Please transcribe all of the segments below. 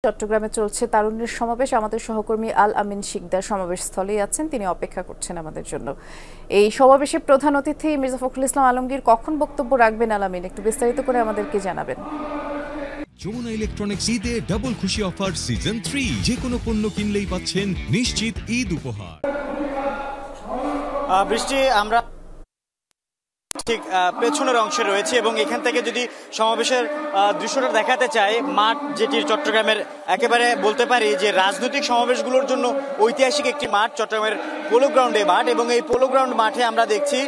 চট্টগ্রামে চলছে তারুণ্যের সমাবেশ। আমাদের সহকর্মী আল আমিন শিকদার সমাবেশ স্থলেই আছেন, তিনি অপেক্ষা করছেন আমাদের জন্য। এই সমাবেশে প্রধান অতিথি মির্জা ফখরুল ইসলাম আলমগীর কখন বক্তব্য রাখবেন, আল আমিন একটু বিস্তারিত করে আমাদেরকে জানাবেন। যমুনা ইলেকট্রনিক্স ঈদে ডাবল খুশি অফার সিজন 3, যে কোনো পণ্য কিনলেই পাচ্ছেন নিশ্চিত ঈদ উপহার। বৃষ্টি, আমরা ঠিক পেছনের অংশে রয়েছে এবং এখান থেকে যদি সমাবেশের দৃশ্যটা দেখাতে চাই, মাঠ যেটি চট্টগ্রামের একেবারে বলতে পারি যে রাজনৈতিক সমাবেশগুলোর জন্য ঐতিহাসিক একটি মাঠ, চট্টগ্রামের পোলো গ্রাউন্ডে মাঠ। এবং এই পোলো গ্রাউন্ড মাঠে আমরা দেখছি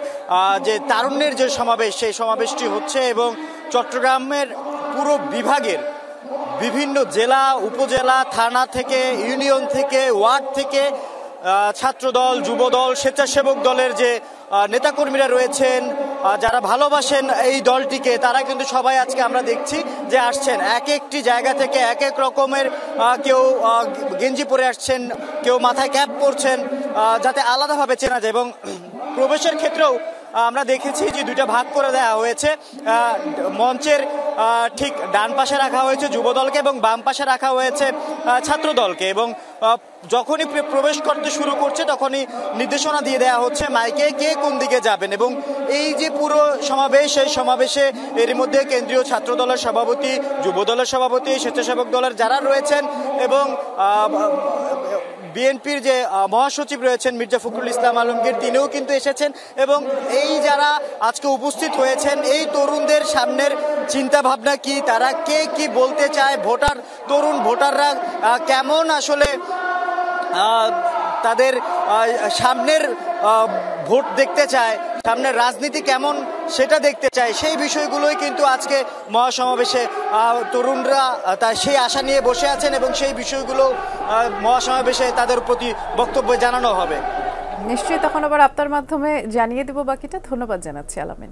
যে তারুণ্যের যে সমাবেশ, সেই সমাবেশটি হচ্ছে এবং চট্টগ্রামের পুরো বিভাগের বিভিন্ন জেলা, উপজেলা, থানা থেকে, ইউনিয়ন থেকে, ওয়ার্ড থেকে ছাত্রদল, যুবদল, স্বেচ্ছাসেবক দলের যে নেতাকর্মীরা রয়েছেন, যারা ভালোবাসেন এই দলটিকে, তারা কিন্তু সবাই আজকে আমরা দেখছি যে আসছেন এক একটি জায়গা থেকে, এক এক রকমের কেউ গেঞ্জি পরে আসছেন, কেউ মাথায় ক্যাপ পরছেন, যাতে আলাদাভাবে চেনা যায়। এবং প্রবেশের ক্ষেত্রেও আমরা দেখেছি যে দুইটা ভাগ করে দেওয়া হয়েছে। মঞ্চের ঠিক ডান পাশে রাখা হয়েছে যুবদলকে এবং বাম পাশে রাখা হয়েছে ছাত্রদলকে। এবং যখনই প্রবেশ করতে শুরু করছে তখনই নির্দেশনা দিয়ে দেওয়া হচ্ছে মাইকে কে কোন দিকে যাবেন। এবং এই যে পুরো সমাবেশ, এই সমাবেশে এর মধ্যে কেন্দ্রীয় ছাত্র দলের সভাপতি, যুব দলের সভাপতি, স্বেচ্ছাসেবক দলের যারা রয়েছেন এবং বিএনপির যে মহাসচিব রয়েছেন মির্জা ফখরুল ইসলাম আলমগীর, তিনিও কিন্তু এসেছেন। এবং এই যারা আজকে উপস্থিত হয়েছেন, এই তরুণদের সামনের চিন্তা ভাবনা কি, তারা কে কি বলতে চায়, তরুণ ভোটাররা কেমন আসলে তাদের সামনের ভোট দেখতে চায়, সামনের রাজনীতি কেমন সেটা দেখতে চায়, সেই বিষয়গুলোই কিন্তু আজকে মহাসমাবেশে তরুণরা সেই আশা নিয়ে বসে আছেন এবং সেই বিষয়গুলো মহাসমাবেশে তাদের প্রতি বক্তব্য জানানো হবে। নিশ্চয়ই তখন আবার আপনার মাধ্যমে জানিয়ে দেব বাকিটা। ধন্যবাদ জানাচ্ছি আল আমিন।